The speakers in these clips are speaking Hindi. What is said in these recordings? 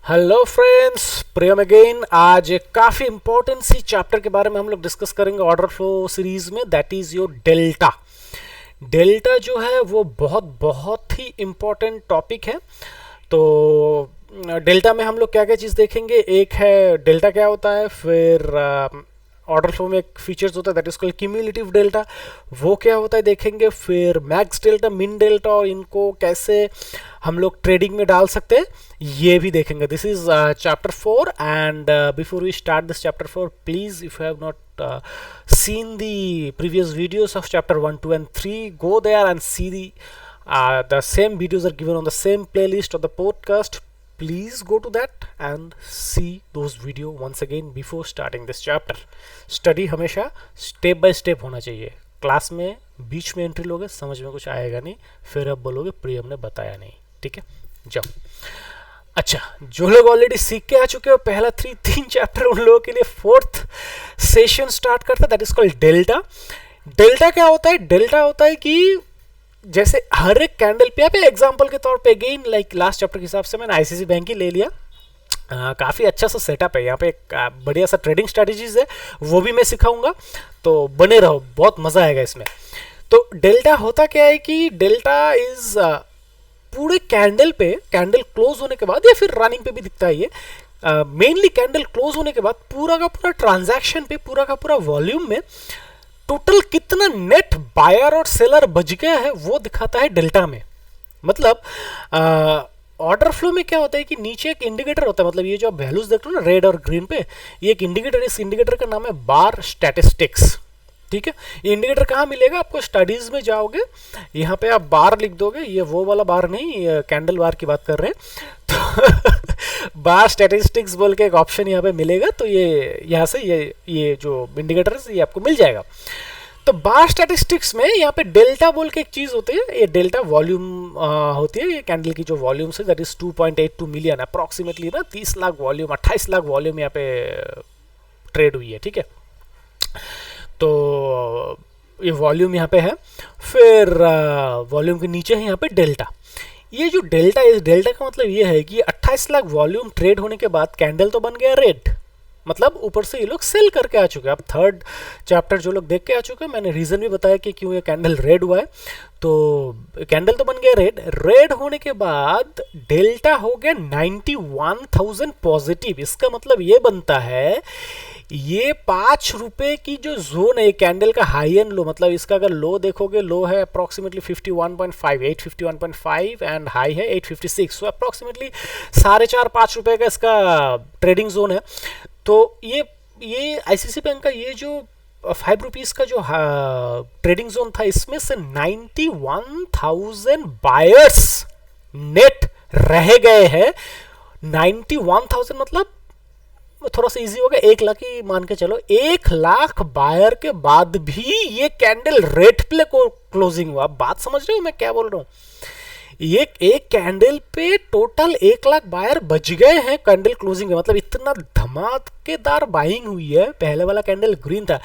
हेलो फ्रेंड्स, प्रियम अगेन। आज एक काफ़ी इंपॉर्टेंट सी चैप्टर के बारे में हम लोग डिस्कस करेंगे ऑर्डर फ्लो सीरीज में, that is your delta. Delta जो है वो बहुत बहुत ही इम्पोर्टेंट टॉपिक है। तो डेल्टा में हम लोग क्या क्या चीज़ देखेंगे, एक है डेल्टा क्या होता है, फिर ऑर्डर फ्लो में एक फीचर्स होता है that is called cumulative delta, वो क्या होता है देखेंगे। फिर मैक्स डेल्टा, मिन डेल्टा, और इनको कैसे हम लोग ट्रेडिंग में डाल सकते हैं ये भी देखेंगे। This is chapter 4 and before we start this chapter 4, please if you have not seen the previous videos of chapter 1, 2 and 3, go there and see the same videos are given on the same playlist of the podcast. Please go to that and see those video once again before starting this chapter. Study हमेशा स्टेप बाय स्टेप होना चाहिए। क्लास में बीच में एंट्री लोगे, समझ में कुछ आएगा नहीं, फिर अब बोलोगे प्रियम ने बताया नहीं। ठीक है, जाओ। अच्छा, जो लोग ऑलरेडी सीख के आ चुके हो पहला तीन चैप्टर, उन लोगों के लिए फोर्थ सेशन स्टार्ट करता है, that is called delta. Delta क्या होता है? डेल्टा होता है कि जैसे हर एक कैंडल पे, आप एग्जांपल के तौर पे अगेन लाइक लास्ट चैप्टर के हिसाब से मैंने आईसीसी बैंक ही ले लिया। काफ़ी अच्छा सा सेटअप है यहाँ पे, एक बढ़िया सा ट्रेडिंग स्ट्रैटेजीज है, वो भी मैं सिखाऊंगा, तो बने रहो, बहुत मज़ा आएगा इसमें। तो डेल्टा होता क्या है कि डेल्टा इज पूरे कैंडल पे, कैंडल क्लोज होने के बाद या फिर रनिंग पे भी दिखता है ये, मेनली कैंडल क्लोज होने के बाद पूरा का पूरा ट्रांजैक्शन पे, पूरा का पूरा वॉल्यूम में टोटल कितना नेट बायर और सेलर बच गया है वो दिखाता है डेल्टा में। मतलब ऑर्डर फ्लो में क्या होता है कि नीचे एक इंडिकेटर होता है, मतलब ये जो आप वैल्यूज देख रहे हो ना रेड और ग्रीन पे, ये एक इंडिकेटर, इस इंडिकेटर का नाम है बार स्टैटिस्टिक्स। ठीक है, ये इंडिकेटर कहाँ मिलेगा आपको? स्टडीज में जाओगे, यहाँ पे आप बार लिख दोगे, ये वो वाला बार नहीं, कैंडल बार की बात कर रहे हैं। तो बार स्टैटिस्टिक्स बोल के एक ऑप्शन यहाँ पे मिलेगा, तो ये यहाँ से ये जो इंडिकेटर है ये आपको मिल जाएगा। तो बार स्टैटिस्टिक्स में यहाँ पे डेल्टा बोल के एक चीज़ होती है, ये डेल्टा वॉल्यूम होती है, ये कैंडल की जो वॉल्यूम है दैट इज 2.82 मिलियन अप्रॉक्सीमेटली ना, 30 लाख वॉल्यूम, 28 लाख वॉल्यूम यहाँ पे ट्रेड हुई है। ठीक है, तो ये वॉल्यूम यहाँ पे है। फिर वॉल्यूम के नीचे है यहाँ पे डेल्टा। ये जो डेल्टा, इस डेल्टा का मतलब ये है कि 28 लाख वॉल्यूम ट्रेड होने के बाद कैंडल तो बन गया रेड, मतलब ऊपर से ये लोग सेल करके आ चुके हैं। अब थर्ड चैप्टर जो लोग देख के आ चुके हैं, मैंने रीज़न भी बताया कि क्यों ये कैंडल रेड हुआ है। तो कैंडल तो बन गया रेड, रेड होने के बाद डेल्टा हो गया 91,000 पॉजिटिव। इसका मतलब ये बनता है ये 5 रुपये की जो जोन है कैंडल का हाई एंड लो, मतलब इसका अगर लो देखोगे, लो है अप्रॉक्सीमेटली 51.5, 851.5 एंड हाई है 856, सो अप्रॉक्सीमेटली 4.5-5 रुपये का इसका ट्रेडिंग जोन है। तो ये आईसीसी बैंक का ये जो 5 रुपीज़ का जो ट्रेडिंग जोन था, इसमें से 91,000 बायर्स नेट रह गए हैं। 91,000 मतलब थोड़ा सा इजी होगा, 1 लाख ही मान के चलो। 1 लाख बायर के बाद भी ये कैंडल रेड पे को क्लोजिंग हुआ। बात समझ रहे हो मैं क्या बोल रहा हूँ? ये एक कैंडल पे टोटल 1 लाख बायर बच गए हैं कैंडल क्लोजिंग में, मतलब इतना धमाकेदार बाइंग हुई है। पहले वाला कैंडल ग्रीन था।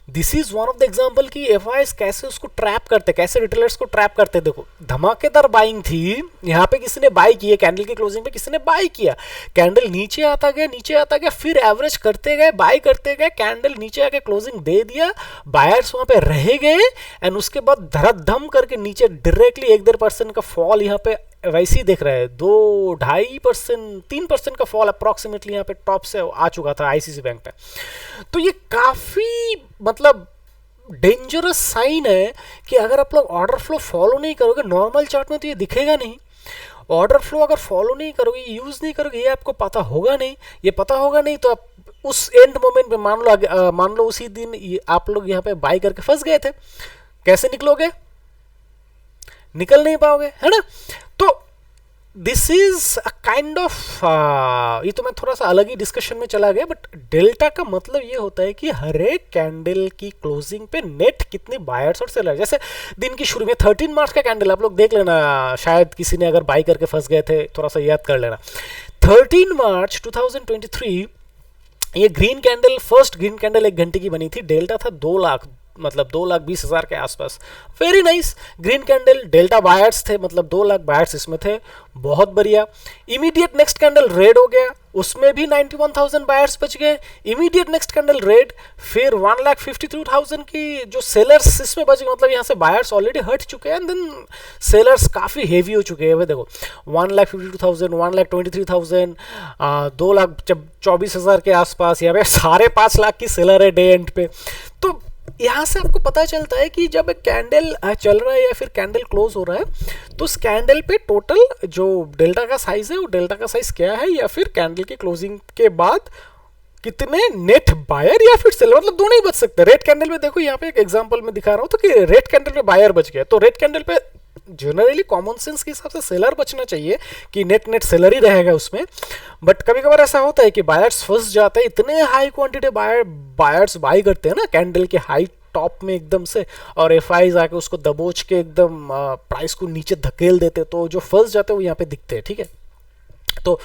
This is one of the example कि एफआईएस कैसे उसको ट्रैप करते, कैसे रिटेलर्स को ट्रैप करते। देखो, धमाकेदार बाइंग थी, यहाँ पे किसी ने बाई किया, कैंडल की क्लोजिंग पे किसी ने बाई किया, कैंडल नीचे आता गया, नीचे आता गया, फिर एवरेज करते गए, बाई करते गए, कैंडल नीचे आके क्लोजिंग दे दिया, बायर्स वहाँ पे रह गए, एंड उसके बाद धड़ाधम करके नीचे डायरेक्टली 1-1.5% का फॉल यहाँ पे वैसे ही देख रहे हैं। 2-2.5%, 3% का फॉल अप्रॉक्सीमेटली यहाँ पे टॉप से आ चुका था आईसीसी बैंक पे। तो ये काफ़ी मतलब डेंजरस साइन है कि अगर आप लोग ऑर्डर फ्लो फॉलो नहीं करोगे, नॉर्मल चार्ट में तो ये दिखेगा नहीं। ऑर्डर फ्लो अगर फॉलो नहीं करोगे, यूज़ नहीं करोगे, ये आपको पता होगा नहीं। ये पता होगा नहीं तो आप उस एंड मोमेंट में मान लो उसी दिन आप लोग यहाँ पे बाई करके फंस गए थे, कैसे निकलोगे? निकल नहीं पाओगे, है ना? तो this is a kind of, ये तो मैं थोड़ा सा अलग ही डिस्कशन में चला गया, बट डेल्टा का मतलब ये होता है कि हर एक कैंडल की क्लोजिंग पे नेट कितने बायर्स और सेलर। जैसे दिन की शुरू में 13 मार्च का कैंडल आप लोग देख लेना, शायद किसी ने अगर बाई करके फंस गए थे, थोड़ा सा याद कर लेना। 13 मार्च 2023 ये green candle, first green candle 1 घंटे की बनी थी, डेल्टा था 2 लाख। मतलब 2,20,000 के आसपास। Very nice. Green candle, delta buyers थे, मतलब 2 लाख बायर्स इसमें थे, बहुत बढ़िया। इमीडिएट नेक्स्ट कैंडल रेड हो गया, उसमें भी 91,000 बायर्स बच गए। इमीडिएट नेक्स्ट कैंडल रेड, फिर 1,52,000 की जो सेलर्स इसमें बच गए, मतलब यहाँ से बायर्स ऑलरेडी हट चुके हैं, एंड देन सेलर्स काफ़ी हेवी हो चुके हैं। वे देखो 1,52,000, 1,23,000, 2,24,000 के आसपास, यहाँ पे 5.5 लाख की सेलर है डे एंड पे। तो यहाँ से आपको पता चलता है कि जब एक कैंडल चल रहा है या फिर कैंडल क्लोज हो रहा है, तो उस कैंडल पे टोटल जो डेल्टा का साइज है, वो डेल्टा का साइज क्या है, या फिर कैंडल की क्लोजिंग के बाद कितने नेट बायर या फिर सेलर, मतलब दोनों ही बच सकते हैं। रेड कैंडल में देखो, यहाँ पे एक एग्जांपल में दिखा रहा हूँ, तो कि रेड कैंडल पे बायर बच गया, तो रेड कैंडल पे जनरली कॉमन सेंस के हिसाब से सेलर बचना चाहिए कि नेट नेट सेलर ही रहेगा उसमें। बट कभी कभार ऐसा होता है कि बायर्स फंस जाते हैं, इतने हाई क्वांटिटी बायर्स बाई करते हैं ना कैंडल के हाई टॉप में एकदम से, और एफ आईज आके उसको दबोच के एकदम प्राइस को नीचे धकेल देते, तो जो फंस जाते हैं वो यहाँ पे दिखते हैं, ठीक है। तो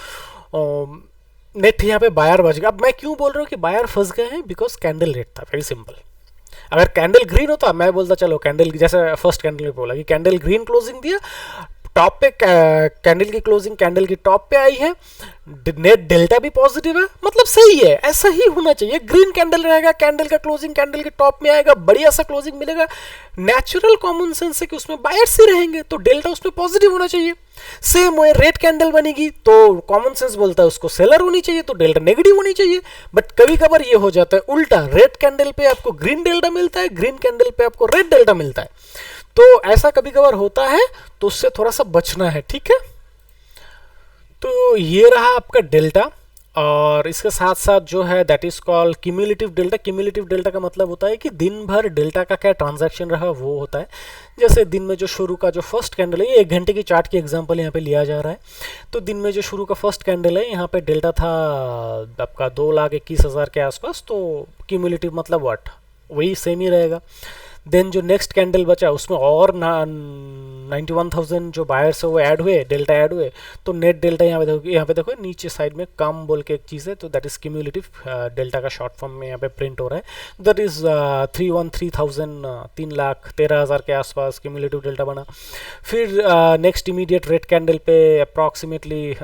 नेट यहाँ पे बायर बच गया। अब मैं क्यों बोल रहा हूँ कि बायर फंस गए हैं, बिकॉज कैंडल रेड था, वेरी सिंपल। अगर कैंडल ग्रीन होता, मैं बोलता चलो कैंडल, जैसे फर्स्ट कैंडल में बोला कि कैंडल ग्रीन क्लोजिंग दिया, टॉप पे कैंडल की क्लोजिंग कैंडल की टॉप पे आई है, नेट डेल्टा भी पॉजिटिव है, मतलब सही है, ऐसा ही होना चाहिए। ग्रीन कैंडल रहेगा, कैंडल का क्लोजिंग कैंडल के टॉप में आएगा, बढ़िया सा क्लोजिंग मिलेगा, नेचुरल कॉमन सेंस है कि उसमें बायर्स ही रहेंगे, तो डेल्टा उसमें पॉजिटिव होना चाहिए। सेम वे रेड कैंडल बनेगी तो कॉमन सेंस बोलता है उसको सेलर होनी चाहिए, तो डेल्टा नेगेटिव होनी चाहिए। बट कभी कभार ये हो जाता है उल्टा, रेड कैंडल पे आपको ग्रीन डेल्टा मिलता है, ग्रीन कैंडल पे आपको रेड डेल्टा मिलता है। तो ऐसा कभी कभार होता है, तो उससे थोड़ा सा बचना है, ठीक है। तो ये रहा आपका डेल्टा, और इसके साथ साथ जो है that is called cumulative delta. Cumulative delta का मतलब होता है कि दिन भर डेल्टा का क्या ट्रांजैक्शन रहा वो होता है। जैसे दिन में जो शुरू का जो फर्स्ट कैंडल है, ये 1 घंटे की चार्ट की एग्जांपल यहाँ पे लिया जा रहा है। तो दिन में जो शुरू का फर्स्ट कैंडल है, यहाँ पे डेल्टा था आपका 2,21,000 के आसपास, तो क्यूमुलेटिव मतलब व्हाट, वही सेम ही रहेगा। देन जो नेक्स्ट कैंडल बचा उसमें और 91,000 जो बायर्स है वो ऐड हुए, डेल्टा ऐड हुए, तो नेट डेल्टा यहाँ पे देखो नीचे साइड में कम बोल के एक चीज़ है, तो दैट इज क्यूमुलेटिव डेल्टा का शॉर्ट फॉर्म में यहाँ पे प्रिंट हो रहा है। दैट इज 313,000, 3,13,000 के आसपास क्यूमुलेटिव डेल्टा बना। फिर नेक्स्ट इमीडिएट रेड कैंडल पे अप्रॉक्सीमेटली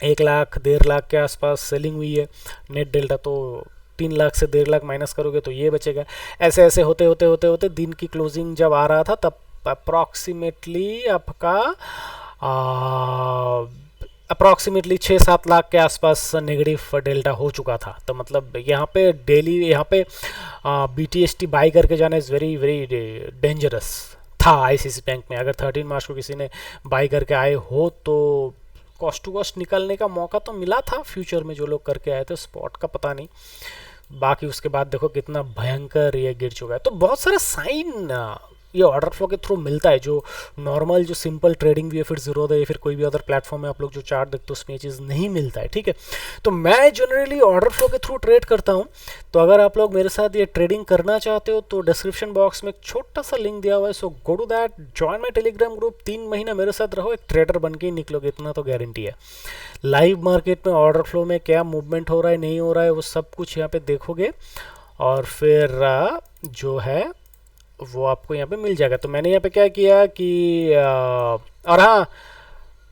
1 लाख 1.5 लाख के आसपास सेलिंग हुई है, नेट डेल्टा तो 3 लाख से 1.5 लाख माइनस करोगे तो ये बचेगा। ऐसे ऐसे होते होते होते होते दिन की क्लोजिंग जब आ रहा था, तब अप्रॉक्सीमेटली आपका अप्रॉक्सीमेटली 6-7 लाख के आसपास नेगेटिव डेल्टा हो चुका था। तो मतलब यहाँ पे डेली यहाँ पे BTST बाई करके जाना इज़ वेरी वेरी डेंजरस था ICICI बैंक में। अगर 13 मार्च को किसी ने बाई करके आए हो तो कॉस्ट टू कॉस्ट निकलने का मौका तो मिला था फ्यूचर में, जो लोग करके आए थे, स्पॉट का पता नहीं। बाकी उसके बाद देखो कितना भयंकर ये गिर चुका है। तो बहुत सारा साइन ये ऑर्डर फ्लो के थ्रू मिलता है, जो नॉर्मल जो सिंपल ट्रेडिंग भी है, फिर जीरो है, फिर कोई भी अदर प्लेटफॉर्म में आप लोग जो चार्ट देखते हो उसमें ये चीज़ नहीं मिलता है, ठीक है। तो मैं जनरली ऑर्डर फ्लो के थ्रू ट्रेड करता हूँ। तो अगर आप लोग मेरे साथ ये ट्रेडिंग करना चाहते हो तो डिस्क्रिप्शन बॉक्स में एक छोटा सा लिंक दिया हुआ है, so go to that, join my Telegram group, 3 महीना मेरे साथ रहो, एक ट्रेडर बन के ही निकलोगे, इतना तो गारंटी है। लाइव मार्केट में ऑर्डर फ्लो में क्या मूवमेंट हो रहा है नहीं हो रहा है वो सब कुछ यहाँ पे देखोगे, और फिर जो है वो आपको यहाँ पे मिल जाएगा। तो मैंने यहाँ पे क्या किया कि और हाँ,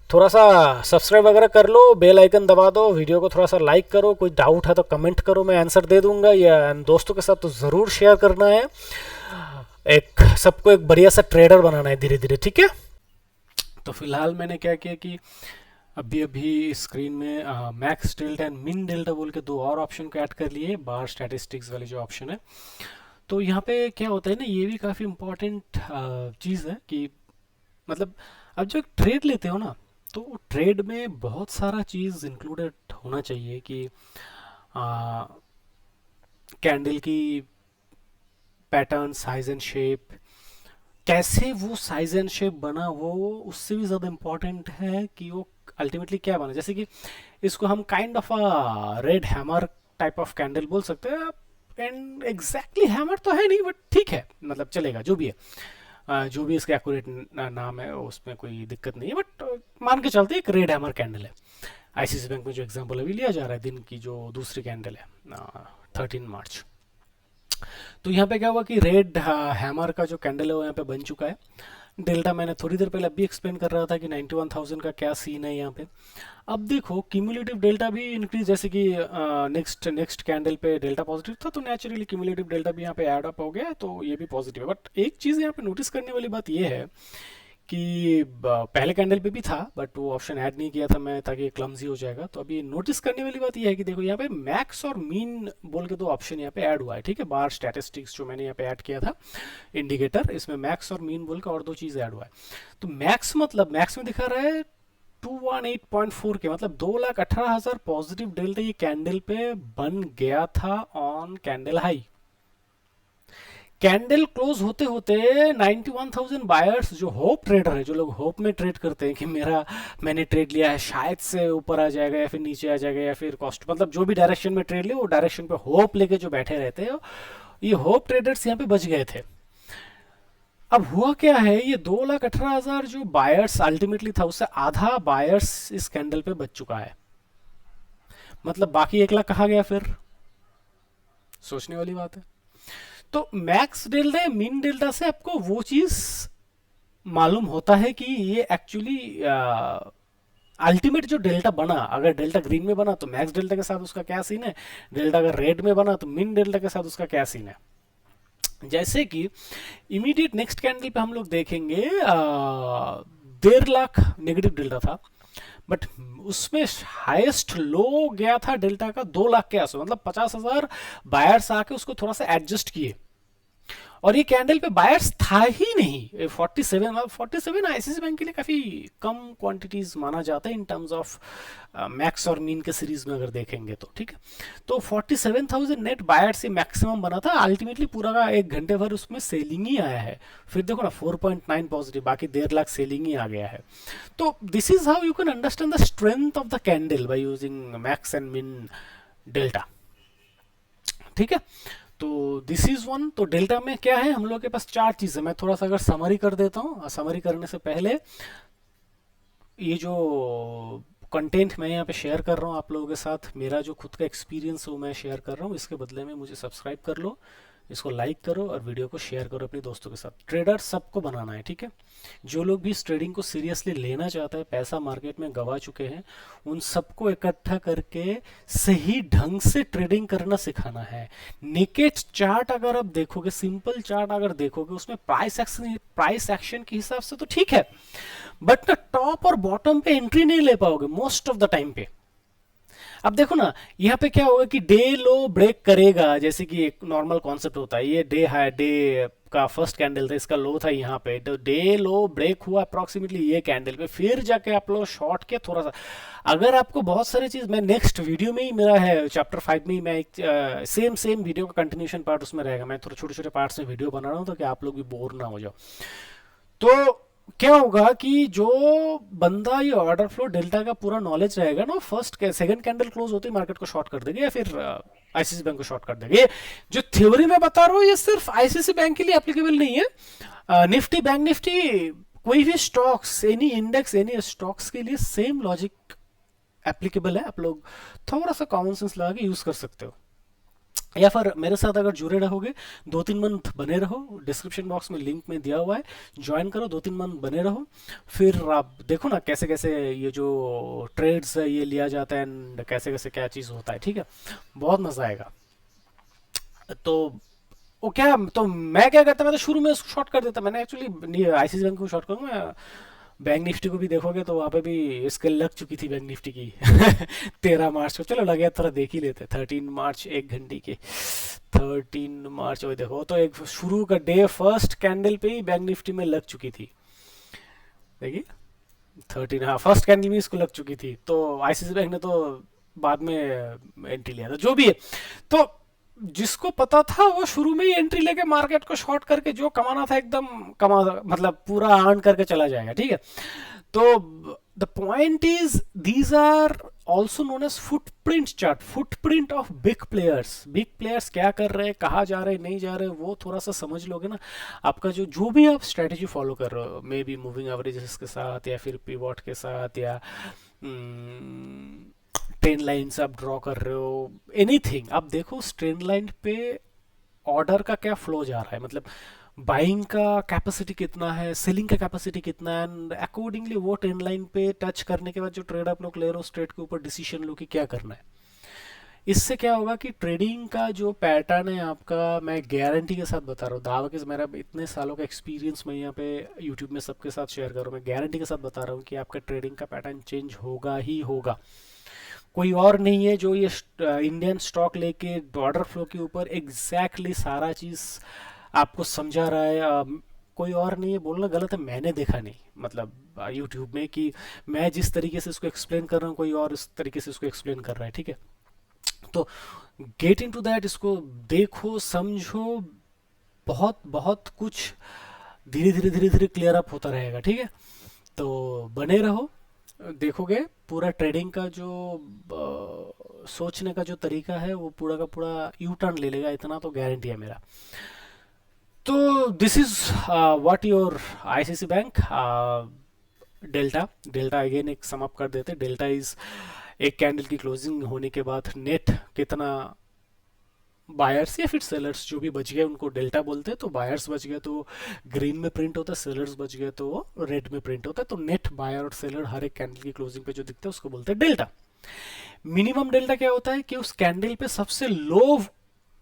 थोड़ा सा सब्सक्राइब वगैरह कर लो, बेल आइकन दबा दो, वीडियो को थोड़ा सा लाइक करो, कोई डाउट है तो कमेंट करो, मैं आंसर दे दूंगा, या दोस्तों के साथ तो ज़रूर शेयर करना है। एक सबको एक बढ़िया सा ट्रेडर बनाना है धीरे धीरे, ठीक है। तो फिलहाल मैंने क्या किया कि अभी स्क्रीन में मैक्स डेल्टा एंड मिन डेल्टा बोल के 2 और ऑप्शन को ऐड कर लिए, बार स्टैटिस्टिक्स वाली जो ऑप्शन है। तो यहाँ पे क्या होता है ना, ये भी काफ़ी इम्पोर्टेंट चीज़ है कि मतलब अब जो ट्रेड लेते हो ना, तो ट्रेड में बहुत सारा चीज़ इंक्लूडेड होना चाहिए कि कैंडल की पैटर्न, साइज एंड शेप, कैसे वो साइज एंड शेप बना, वो उससे भी ज़्यादा इम्पोर्टेंट है कि वो अल्टीमेटली क्या बना। जैसे कि इसको हम kind of a red hammer type of candle बोल सकते हैं, एंड एग्जैक्टली हैमर तो है नहीं, बट ठीक है, मतलब चलेगा, जो भी है, जो भी इसका एक्यूरेट नाम है उसमें कोई दिक्कत नहीं है, बट मान के चलते एक रेड हैमर कैंडल है। ICICI बैंक में जो एग्जांपल अभी लिया जा रहा है दिन की जो दूसरी कैंडल है 13 मार्च, तो यहाँ पे क्या हुआ कि रेड हैमर का जो कैंडल है वो यहाँ पे बन चुका है। डेल्टा मैंने थोड़ी देर पहले अभी एक्सप्लेन कर रहा था कि 91,000 का क्या सीन है यहाँ पे। अब देखो क्यूमुलेटिव डेल्टा भी इंक्रीज, जैसे कि नेक्स्ट नेक्स्ट कैंडल पे डेल्टा पॉजिटिव था, तो नेचुरली क्यूमुलेटिव डेल्टा भी यहाँ पे ऐड अप हो गया, तो ये भी पॉजिटिव है। बट एक चीज़ यहाँ पे नोटिस करने वाली बात ये है कि पहले कैंडल पे भी था बट वो ऑप्शन ऐड नहीं किया था मैं, ताकि क्लमजी हो जाएगा। तो अभी नोटिस करने वाली बात ये है कि देखो यहाँ पे मैक्स और मीन बोल के दो ऑप्शन यहाँ पे ऐड हुआ है, ठीक है। बार स्टैटिस्टिक्स जो मैंने यहाँ पे ऐड किया था इंडिकेटर, इसमें मैक्स और मीन बोल के और दो चीज़ ऐड हुआ है। तो मैक्स मतलब मैक्स में दिखा रहा है 218.4 के, मतलब 2,18,000 पॉजिटिव डेल्टा ये कैंडल पे बन गया था on candle high. Candle close होते होते 91,000 बायर्स, जो होप ट्रेडर है, जो लोग होप में ट्रेड करते हैं कि मैंने ट्रेड लिया है, शायद से ऊपर आ जाएगा या फिर नीचे आ जाएगा या फिर कॉस्ट, मतलब जो भी डायरेक्शन में ट्रेड लिया वो डायरेक्शन पे होप लेके जो बैठे रहते हैं, ये होप ट्रेडर्स यहाँ पे बच गए थे। अब हुआ क्या है, ये 2,18,000 जो बायर्स अल्टीमेटली था उससे आधा बायर्स इस कैंडल पे बच चुका है। मतलब बाकी 1 लाख कहाँ गया फिर, सोचने वाली बात है। तो मैक्स डेल्टा या मिन डेल्टा से आपको वो चीज मालूम होता है कि ये एक्चुअली अल्टीमेट जो डेल्टा बना, अगर डेल्टा ग्रीन में बना तो मैक्स डेल्टा के साथ उसका क्या सीन है, डेल्टा अगर रेड में बना तो मिन डेल्टा के साथ उसका क्या सीन है। जैसे कि इमीडिएट नेक्स्ट कैंडल पे हम लोग देखेंगे 1.5 लाख नेगेटिव डेल्टा था, बट उसमें हाईएस्ट लो गया था डेल्टा का 2 लाख के आसपास, मतलब 50,000 बायर्स आके उसको थोड़ा सा एडजस्ट किए, और ये कैंडल पे बायर्स था ही नहीं। 47 आईसीआईसीआई बैंक के लिए काफ़ी कम क्वांटिटीज माना जाता है इन टर्म्स ऑफ मैक्स और मीन के सीरीज में अगर देखेंगे तो, ठीक है। तो 47,000 नेट बायर्स ये मैक्सिमम बना था, अल्टीमेटली पूरा का 1 घंटे भर उसमें सेलिंग ही आया है। फिर देखो ना 4.9 पॉजिटिव, बाकी 1.5 लाख सेलिंग ही आ गया है। तो this is how you can understand the strength of the candle by using max and मिन डेल्टा, ठीक है। तो दिस इज वन। तो डेल्टा में क्या है, हम लोग के पास 4 चीज़ है। मैं थोड़ा सा अगर समरी कर देता हूँ, समरी करने से पहले ये जो कंटेंट मैं यहाँ पे शेयर कर रहा हूँ आप लोगों के साथ, मेरा जो खुद का एक्सपीरियंस हो मैं शेयर कर रहा हूँ, इसके बदले में मुझे सब्सक्राइब कर लो, इसको लाइक करो और वीडियो को शेयर करो अपने दोस्तों के साथ। ट्रेडर सबको बनाना है, ठीक है। जो लोग भी इस ट्रेडिंग को सीरियसली लेना चाहते हैं, पैसा मार्केट में गवा चुके हैं, उन सबको इकट्ठा करके सही ढंग से ट्रेडिंग करना सिखाना है। नेकेड चार्ट अगर आप देखोगे, सिंपल चार्ट अगर देखोगे, उसमें प्राइस एक्शन के हिसाब से तो ठीक है, बट ना टॉप और बॉटम पे एंट्री नहीं ले पाओगे मोस्ट ऑफ द टाइम पे। अब देखो ना यहाँ पे क्या होगा कि डे लो ब्रेक करेगा, जैसे कि एक नॉर्मल कॉन्सेप्ट होता है, ये डे हाई डे का फर्स्ट कैंडल था, इसका लो था यहाँ पे, तो डे लो ब्रेक हुआ अप्रोक्सीमेटली ये कैंडल पे, फिर जाके आप लोग शॉर्ट के थोड़ा सा। अगर आपको बहुत सारी चीज, मैं नेक्स्ट वीडियो में ही, मेरा है चैप्टर 5 में ही, मैं एक सेम वीडियो का कंटिन्यूशन पार्ट उसमें रहेगा, मैं थोड़े छोटे छोटे पार्ट्स में वीडियो बना रहा हूँ ताकि आप लोग भी बोर ना हो जाओ। तो क्या होगा कि जो बंदा ये ऑर्डर फ्लो डेल्टा का पूरा नॉलेज रहेगा ना, फर्स्ट सेकंड कैंडल क्लोज होते ही मार्केट को शॉर्ट कर देगा या फिर आईसीआईसी बैंक को शॉर्ट कर देगा। ये जो थ्योरी में बता रहा हूँ ये सिर्फ आईसीआईसी बैंक के लिए एप्लीकेबल नहीं है। निफ्टी, बैंक निफ्टी, कोई भी stocks, any index, any stocks के लिए सेम लॉजिक एप्लीकेबल है। आप लोग थोड़ा सा कॉमन सेंस लगा के यूज कर सकते हो, या फिर मेरे साथ अगर जुड़े रहोगे, 2-3 मंथ बने रहो, डिस्क्रिप्शन बॉक्स में लिंक में दिया हुआ है, ज्वाइन करो, 2-3 मंथ बने रहो, फिर आप देखो ना कैसे कैसे ये जो ट्रेड्स है ये लिया जाता है एंड कैसे कैसे क्या चीज़ होता है, ठीक है। बहुत मज़ा आएगा। तो वो क्या, तो मैं क्या करता, मैं तो शुरू में उसको शॉर्ट कर देता, मैंने एक्चुअली आईसीआईसी बैंक को शॉर्ट करूँगा। बैंक निफ्टी को भी देखोगे तो वहाँ पे भी इसके लग चुकी थी बैंक निफ्टी की 13 मार्च को, चलो लगे थोड़ा देख ही लेते। 13 मार्च 1 घंटे की, 13 मार्च, वही देखो, तो एक शुरू का डे फर्स्ट कैंडल पे ही बैंक निफ्टी में लग चुकी थी, देखिए 13, हाँ फर्स्ट कैंडल में इसको लग चुकी थी। तो आईसीआईसी बैंक ने तो बाद में एंट्री लिया था, जो भी है। तो जिसको पता था वो शुरू में ही एंट्री लेके मार्केट को शॉर्ट करके जो कमाना था एकदम कमा, मतलब पूरा अर्न करके चला जाएगा, ठीक है। तो the point is these are also known as footprint chart, footprint of big players. Big players क्या कर रहे हैं, कहाँ जा रहे हैं, नहीं जा रहे, वो थोड़ा सा समझ लोगे ना, आपका जो भी आप स्ट्रेटेजी फॉलो कर रहे हो, मे बी मूविंग एवरेजेस के साथ या फिर पिवॉट के साथ या ट्रेन लाइन से आप ड्रॉ कर रहे हो, एनीथिंग, आप देखो उस ट्रेन लाइन पे ऑर्डर का क्या फ्लो जा रहा है, मतलब बाइंग का कैपेसिटी कितना है, सेलिंग का कैपेसिटी कितना है, एंड अकॉर्डिंगली वो ट्रेंड लाइन पे टच करने के बाद जो ट्रेड आप लोग ले रहे हो उस ट्रेड के ऊपर डिसीजन लो कि क्या करना है। इससे क्या होगा कि ट्रेडिंग का जो पैटर्न है आपका, मैं गारंटी के साथ बता रहा हूँ, दावा के मेरा इतने सालों का एक्सपीरियंस मैं यहाँ पे यूट्यूब में सबके साथ शेयर कर रहा हूँ, मैं गारंटी के साथ बता रहा हूँ कि आपका ट्रेडिंग का पैटर्न चेंज होगा ही होगा। कोई और नहीं है जो ये इंडियन स्टॉक लेके ऑर्डर फ्लो के ऊपर एग्जैक्टली सारा चीज़ आपको समझा रहा है। कोई और नहीं है, बोलना गलत है, मैंने देखा नहीं, मतलब यूट्यूब में कि मैं जिस तरीके से इसको एक्सप्लेन कर रहा हूँ कोई और इस तरीके से इसको एक्सप्लेन कर रहा है, ठीक है। तो गेट इन टू दैट, इसको देखो समझो, बहुत बहुत कुछ धीरे धीरे क्लियर अप होता रहेगा, ठीक है। तो बने रहो, देखोगे पूरा ट्रेडिंग का जो सोचने का जो तरीका है वो पूरा का पूरा यू टर्न ले लेगा, इतना तो गारंटी है मेरा। तो this is what your ICC bank delta. Delta again एक सम अप कर देते, डेल्टा इज एक कैंडल की क्लोजिंग होने के बाद नेट कितना बायर्स या फिर सेलर्स जो भी बच गए उनको डेल्टा बोलते हैं। तो बायर्स बच गए तो ग्रीन में प्रिंट होता है, सेलर्स बच गए तो वो रेड में प्रिंट होता है। तो नेट बायर और सेलर हर एक कैंडल की क्लोजिंग पे जो दिखता है उसको बोलते हैं डेल्टा। मिनिमम डेल्टा क्या होता है कि उस कैंडल पे सबसे लो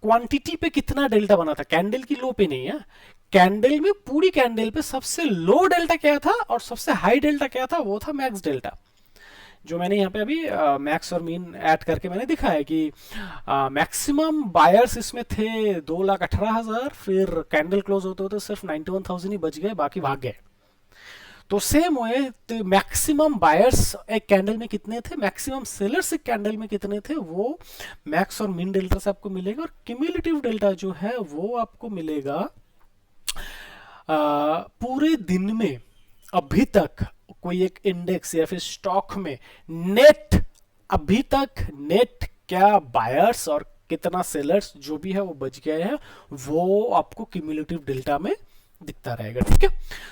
क्वांटिटी पे कितना डेल्टा बना था, कैंडल की लो पे नहीं है, कैंडल में पूरी कैंडल पे सबसे लो डेल्टा क्या था और सबसे हाई डेल्टा क्या था, वो था मैक्स डेल्टा। जो मैंने यहाँ पे अभी मैक्स और मीन ऐड करके मैंने दिखा है कि मैक्सिमम बायर्स इसमें थे 2,18,000, फिर कैंडल क्लोज होते होते सिर्फ 91,000 ही बच गए, बाकी भाग गए। तो सेम वे, तो मैक्सिमम बायर्स एक कैंडल में कितने थे, मैक्सिमम सेलर्स एक कैंडल में कितने थे, वो मैक्स और मिन डेल्टा से आपको मिलेगा। और क्यूमुलेटिव डेल्टा जो है वो आपको मिलेगा पूरे दिन में अभी तक कोई एक इंडेक्स या फिर स्टॉक में नेट, अभी तक नेट क्या बायर्स और कितना सेलर्स जो भी है वो बच गए हैं, वो आपको क्यूमुलेटिव डेल्टा में दिखता रहेगा, ठीक है।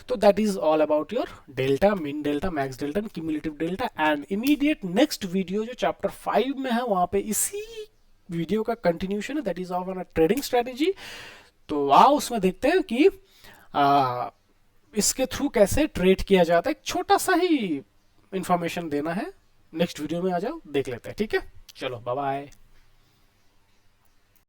तो that is all about your delta, min delta, max delta and cumulative delta. And immediate next video जो चैप्टर 5 में है वहां पे इसी वीडियो का कंटिन्यूशन है, that is on trading strategy. तो आओ उसमें देखते हैं कि इसके थ्रू कैसे ट्रेड किया जाता है, एक छोटा सा ही इंफॉर्मेशन देना है। नेक्स्ट वीडियो में आ जाओ, देख लेते हैं, ठीक है। चलो बाय बाय।